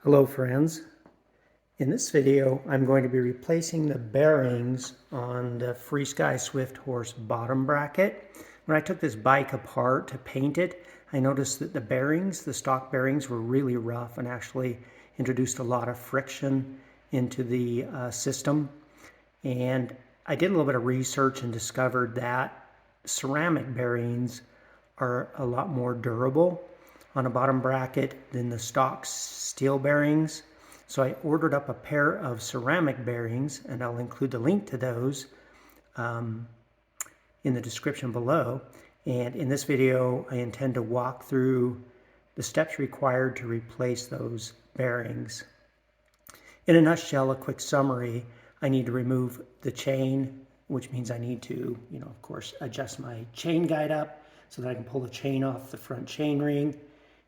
Hello friends. In this video I'm going to be replacing the bearings on the Freesky Swift Horse bottom bracket. When I took this bike apart to paint it, I noticed that the bearings, the stock bearings, were really rough and actually introduced a lot of friction into the system. And I did a little bit of research and discovered that ceramic bearings are a lot more durable on a bottom bracket than the stock steel bearings. So I ordered up a pair of ceramic bearings, and I'll include the link to those in the description below. And in this video, I intend to walk through the steps required to replace those bearings. In a nutshell, a quick summary: I need to remove the chain, which means I need to, of course, adjust my chain guide up so that I can pull the chain off the front chain ring.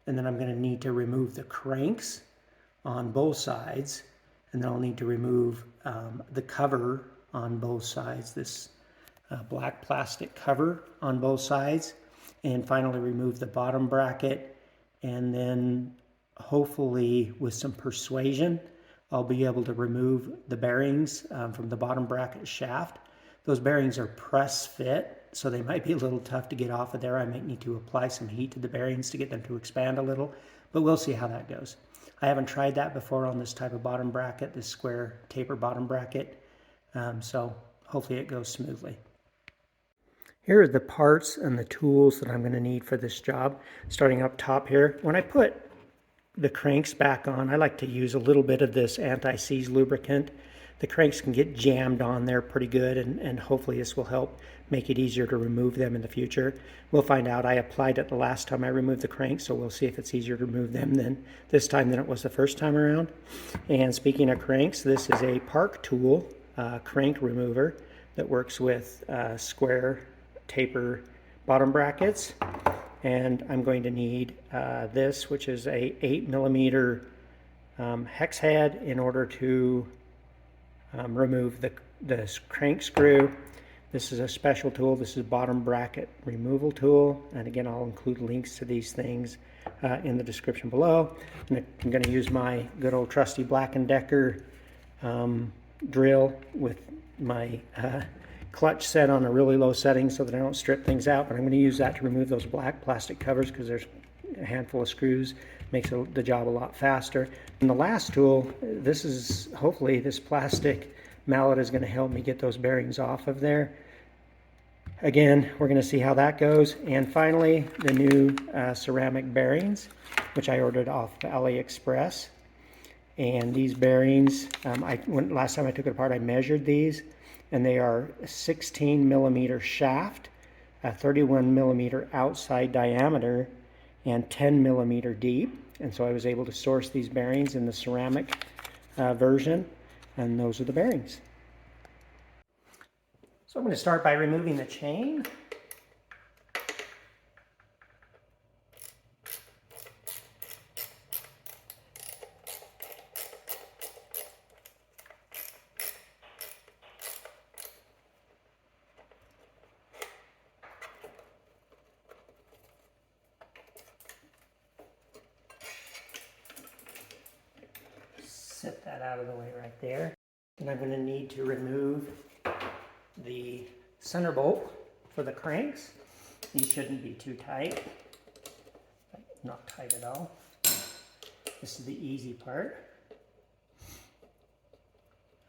And then I'm going to need to remove the cranks on both sides. And then I'll need to remove the cover on both sides, this black plastic cover on both sides. And finally remove the bottom bracket. And then hopefully with some persuasion, I'll be able to remove the bearings from the bottom bracket shaft. Those bearings are press fit, so they might be a little tough to get off of there. I might need to apply some heat to the bearings to get them to expand a little, but we'll see how that goes. I haven't tried that before on this type of bottom bracket, this square taper bottom bracket, so hopefully it goes smoothly. Here are the parts and the tools that I'm going to need for this job. Starting up top here, when I put the cranks back on, I like to use a little bit of this anti-seize lubricant. The cranks can get jammed on there pretty good, and hopefully this will help make it easier to remove them in the future. We'll find out. I applied it the last time I removed the cranks, so we'll see if it's easier to remove them this time than it was the first time around. And speaking of cranks, this is a Park Tool crank remover that works with square taper bottom brackets. And I'm going to need this, which is a 8mm hex head, in order to remove the crank screw. This is a special tool. This is bottom bracket removal tool. And again, I'll include links to these things in the description below. And I'm going to use my good old trusty Black & Decker drill with my clutch set on a really low setting so that I don't strip things out. But I'm going to use that to remove those black plastic covers because there's a handful of screws. Makes the job a lot faster. And the last tool, this is, hopefully this plastic mallet is going to help me get those bearings off of there. Again, we're going to see how that goes. And finally, the new ceramic bearings, which I ordered off AliExpress. And these bearings, last time I took it apart, I measured these, and they are a 16mm shaft, a 31mm outside diameter, and 10mm deep. And so I was able to source these bearings in the ceramic version, and those are the bearings. So I'm going to start by removing the chain. Set that out of the way right there. And I'm going to need to remove the center bolt for the cranks. These shouldn't be too tight, not tight at all. This is the easy part.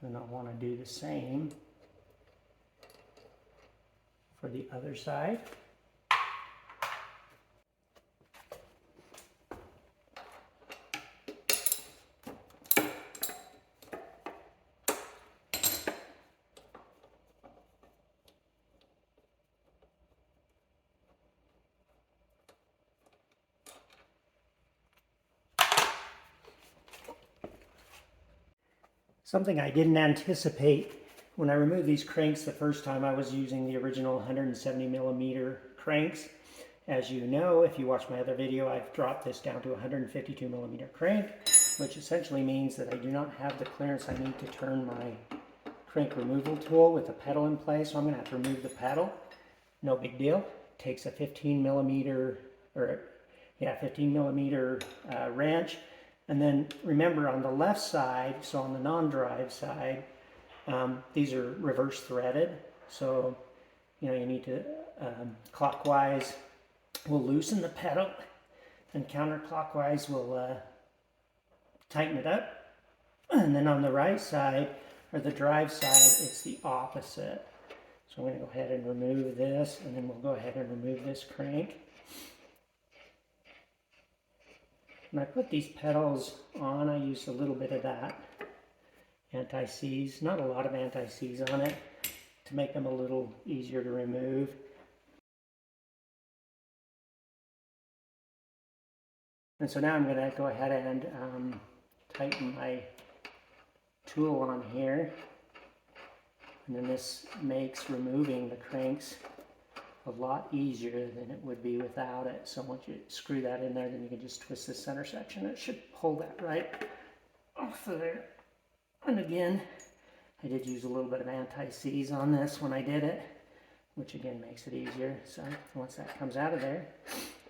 And I'll want to do the same for the other side. Something I didn't anticipate when I removed these cranks the first time, I was using the original 170mm cranks. As you know, if you watch my other video, I've dropped this down to a 152mm crank, which essentially means that I do not have the clearance I need to turn my crank removal tool with the pedal in place. So I'm going to have to remove the pedal. No big deal. It takes a 15mm wrench. And then remember on the left side, so on the non-drive side, these are reverse threaded. So, you need to clockwise will loosen the pedal, and counterclockwise will tighten it up. And then on the right side, or the drive side, it's the opposite. So I'm going to go ahead and remove this, and then we'll go ahead and remove this crank. When I put these pedals on, I used a little bit of that anti-seize, not a lot of anti-seize on it, to make them a little easier to remove. And so now I'm going to go ahead and tighten my tool on here. And then this makes removing the cranks a lot easier than it would be without it. So once you screw that in there, then you can just twist the center section. It should pull that right off of there. And again, I did use a little bit of anti-seize on this when I did it, which again makes it easier. So once that comes out of there,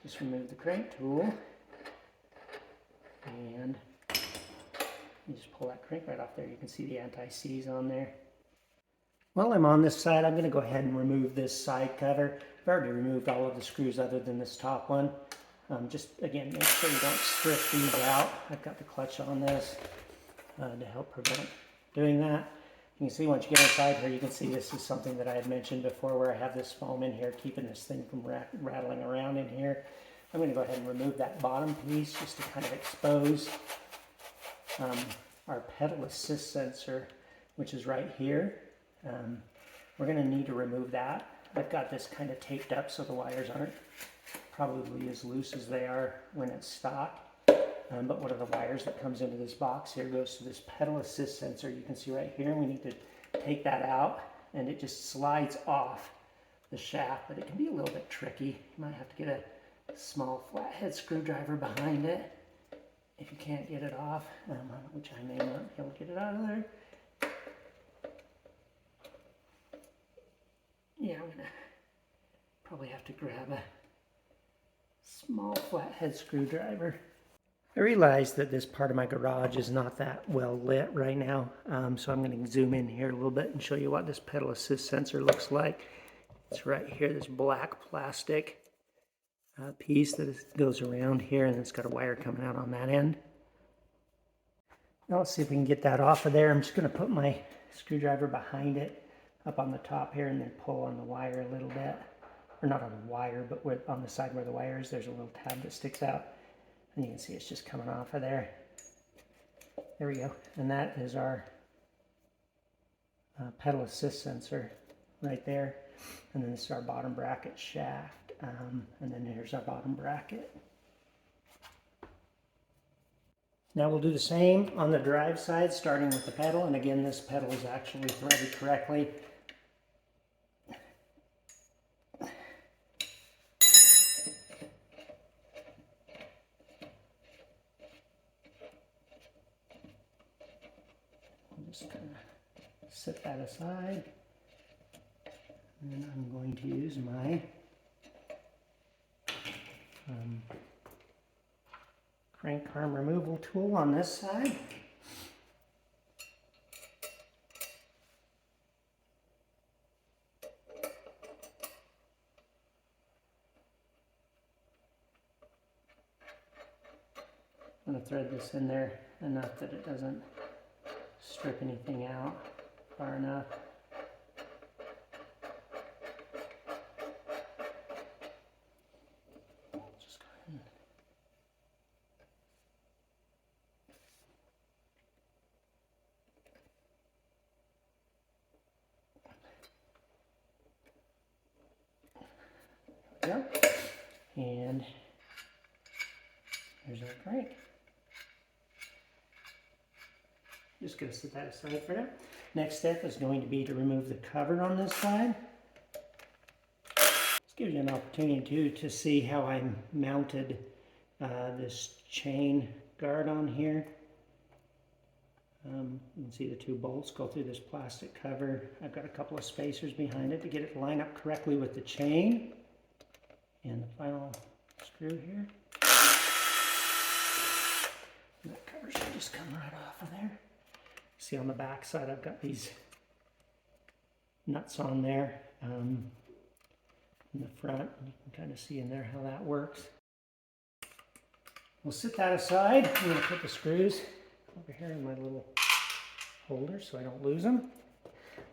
just remove the crank tool, and you just pull that crank right off there. You can see the anti-seize on there. While I'm on this side, I'm going to go ahead and remove this side cover. I've already removed all of the screws other than this top one. Just again, make sure you don't strip these out. I've got the clutch on this to help prevent doing that. You can see once you get inside here, you can see this is something that I had mentioned before, where I have this foam in here keeping this thing from rattling around in here. I'm going to go ahead and remove that bottom piece just to kind of expose our pedal assist sensor, which is right here. We're going to need to remove that. I've got this kind of taped up so the wires aren't probably as loose as they are when it's stock. But one of the wires that comes into this box here goes to this pedal assist sensor. You can see right here, we need to take that out, and it just slides off the shaft, but it can be a little bit tricky. You might have to get a small flathead screwdriver behind it if you can't get it off, which I may not be able to get it out of there. Yeah, I'm going to probably have to grab a small flathead screwdriver. I realize that this part of my garage is not that well lit right now, so I'm going to zoom in here a little bit and show you what this pedal assist sensor looks like. It's right here, this black plastic piece that goes around here, and it's got a wire coming out on that end. Now let's see if we can get that off of there. I'm just going to put my screwdriver behind it up on the top here, and then pull on the wire a little bit. Or not on the wire, but on the side where the wire is, there's a little tab that sticks out. And you can see it's just coming off of there. There we go. And that is our pedal assist sensor right there. And then this is our bottom bracket shaft. And then here's our bottom bracket. Now we'll do the same on the drive side, starting with the pedal. And again, this pedal is actually threaded correctly. Just kind of set that aside, and then I'm going to use my crank arm removal tool on this side. I'm going to thread this in there enough that it doesn't strip anything out far enough. Just go ahead. There we go. And there's our crank. Just going to set that aside for now. Next step is going to be to remove the cover on this side. This gives you an opportunity too to see how I mounted this chain guard on here. You can see the two bolts go through this plastic cover. I've got a couple of spacers behind it to get it to line up correctly with the chain. And the final screw here. And that cover should just come right off of there. See on the back side I've got these nuts on there in the front. You can kind of see in there how that works. We'll set that aside. I'm going to put the screws over here in my little holder so I don't lose them.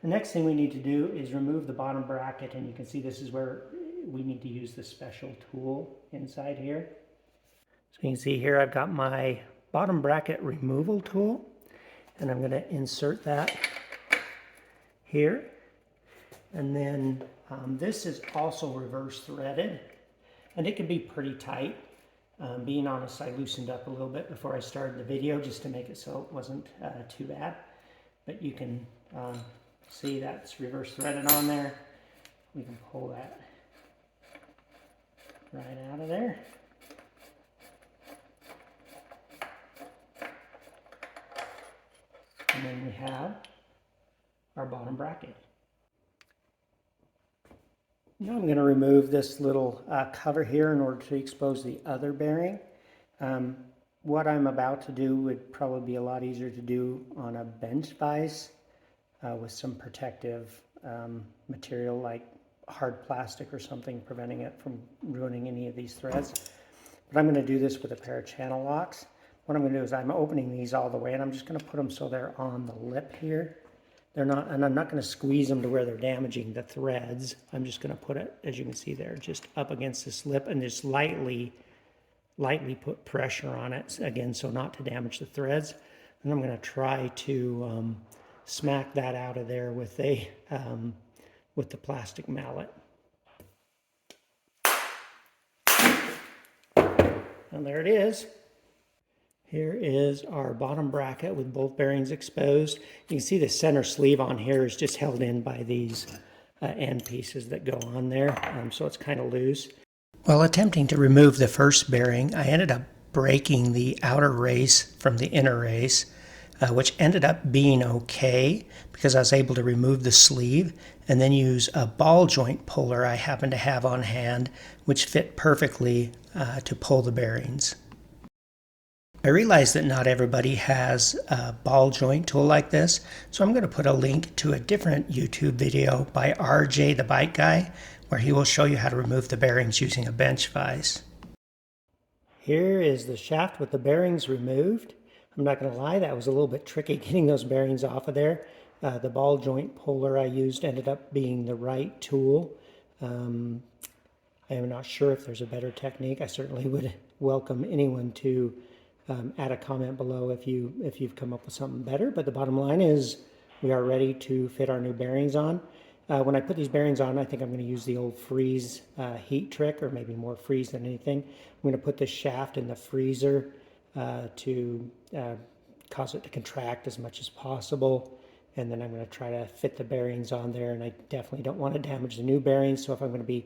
The next thing we need to do is remove the bottom bracket, and you can see this is where we need to use the special tool inside here. So you can see here I've got my bottom bracket removal tool, and I'm going to insert that here. And then this is also reverse threaded, and it can be pretty tight. Being honest, I loosened up a little bit before I started the video just to make it so it wasn't too bad. But you can see that's reverse threaded on there. We can pull that right out of there. And then we have our bottom bracket. Now I'm going to remove this little cover here in order to expose the other bearing. What I'm about to do would probably be a lot easier to do on a bench vise with some protective material like hard plastic or something, preventing it from ruining any of these threads. But I'm going to do this with a pair of channel locks. What I'm going to do is I'm opening these all the way, and I'm just going to put them so they're on the lip here. They're not, and I'm not going to squeeze them to where they're damaging the threads. I'm just going to put it, as you can see there, just up against this lip and just lightly put pressure on it, again, so not to damage the threads. And I'm going to try to smack that out of there with a with the plastic mallet. And there it is. Here is our bottom bracket with both bearings exposed. You can see the center sleeve on here is just held in by these end pieces that go on there, so it's kind of loose. While attempting to remove the first bearing, I ended up breaking the outer race from the inner race, which ended up being okay because I was able to remove the sleeve and then use a ball joint puller I happen to have on hand, which fit perfectly to pull the bearings. I realize that not everybody has a ball joint tool like this, so I'm going to put a link to a different YouTube video by RJ the Bike Guy, where he will show you how to remove the bearings using a bench vise. Here is the shaft with the bearings removed. I'm not going to lie, that was a little bit tricky getting those bearings off of there. The ball joint puller I used ended up being the right tool. I am not sure if there's a better technique. I certainly would welcome anyone to add a comment below if you've come up with something better. But the bottom line is we are ready to fit our new bearings on. When I put these bearings on, I think I'm going to use the old freeze heat trick, or maybe more freeze than anything. I'm going to put this shaft in the freezer to cause it to contract as much as possible. And then I'm going to try to fit the bearings on there. And I definitely don't want to damage the new bearings. So if I'm going to be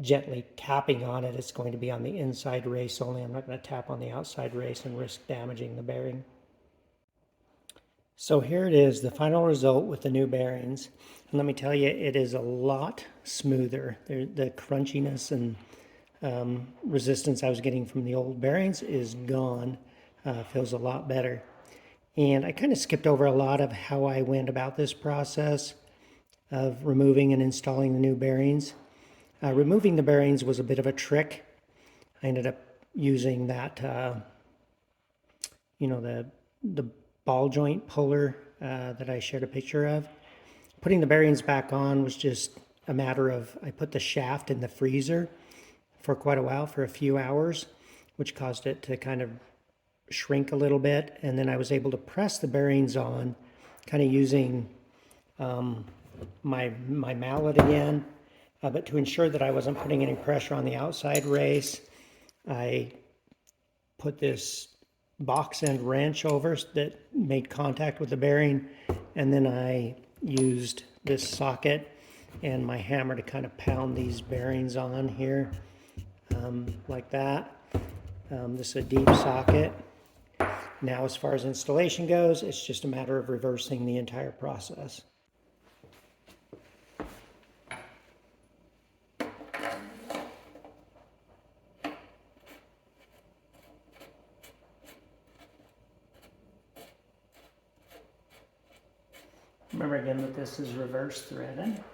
gently tapping on it, it's going to be on the inside race only. I'm not going to tap on the outside race and risk damaging the bearing. So here it is, the final result with the new bearings. And let me tell you, it is a lot smoother. The crunchiness and resistance I was getting from the old bearings is gone. Feels a lot better. And I kind of skipped over a lot of how I went about this process of removing and installing the new bearings. Removing the bearings was a bit of a trick. I ended up using that, the ball joint puller that I shared a picture of. Putting the bearings back on was just a matter of, I put the shaft in the freezer for quite a while, for a few hours, which caused it to kind of shrink a little bit. And then I was able to press the bearings on, kind of using my mallet again. But to ensure that I wasn't putting any pressure on the outside race, I put this box end wrench over that made contact with the bearing, and then I used this socket and my hammer to kind of pound these bearings on here, like that. This is a deep socket. Now, as far as installation goes, it's just a matter of reversing the entire process. Remember again that this is reverse threaded.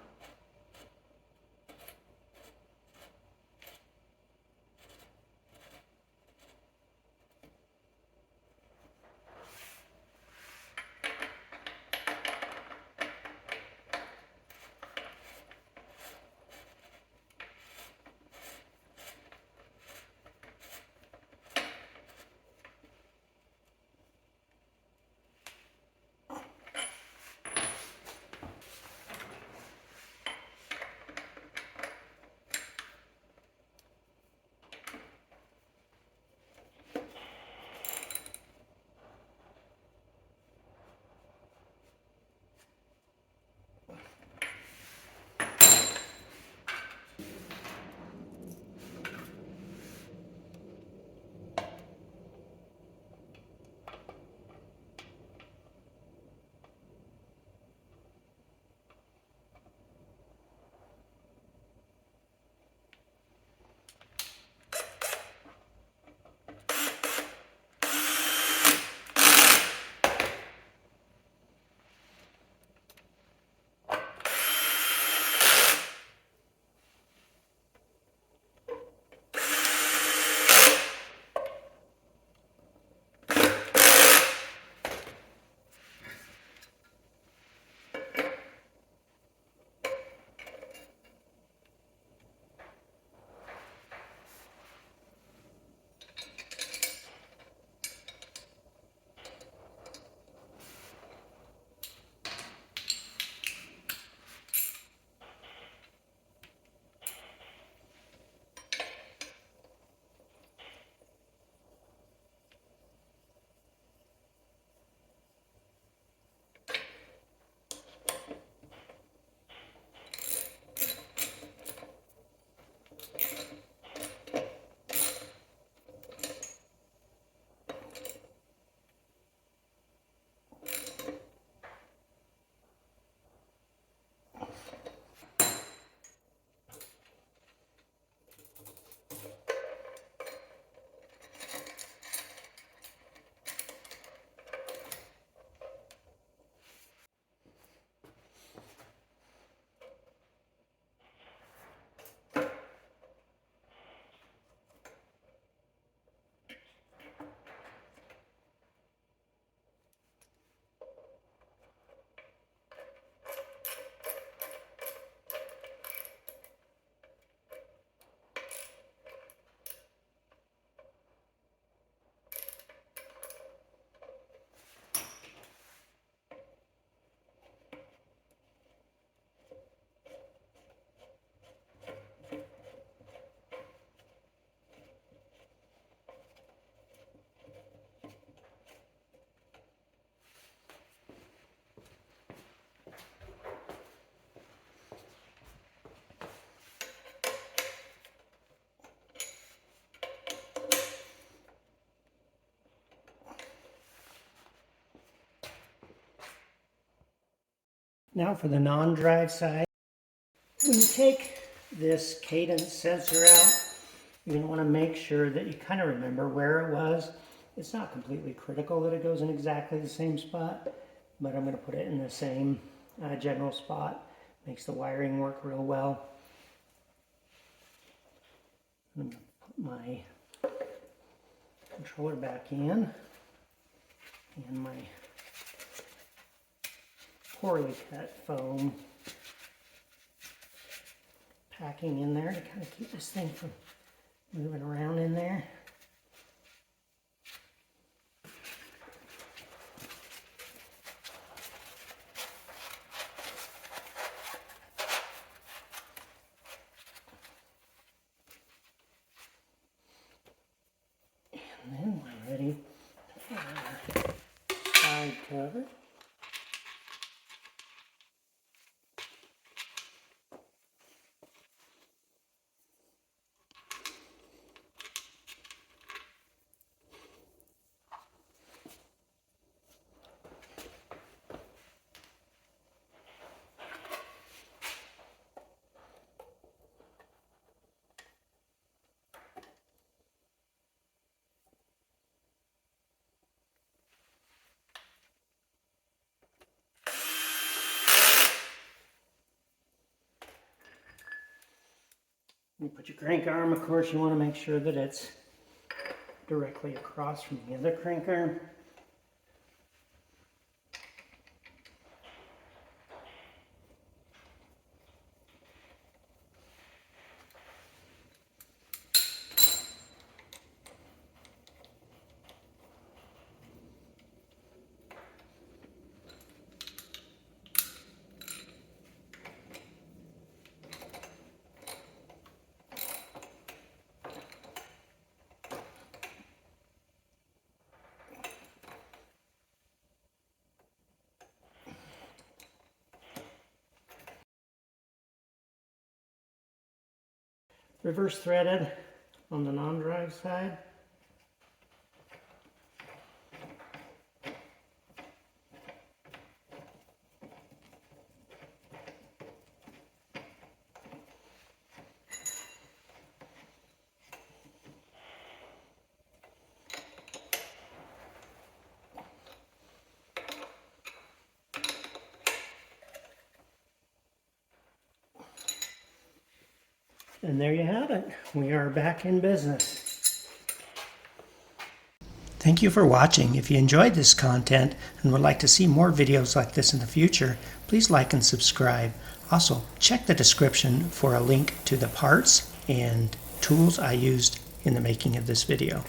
Now for the non-drive side. When you take this cadence sensor out, you're going to want to make sure that you kind of remember where it was. It's not completely critical that it goes in exactly the same spot, but I'm going to put it in the same general spot. Makes the wiring work real well. I'm going to put my controller back in, and my poorly cut foam packing in there to kind of keep this thing from moving around in there. And then we're ready for our side cover. You put your crank arm, of course, you want to make sure that it's directly across from the other crank arm. Reverse threaded on the non-drive side. And there you have it. We are back in business. Thank you for watching. If you enjoyed this content and would like to see more videos like this in the future, please like and subscribe. Also, check the description for a link to the parts and tools I used in the making of this video.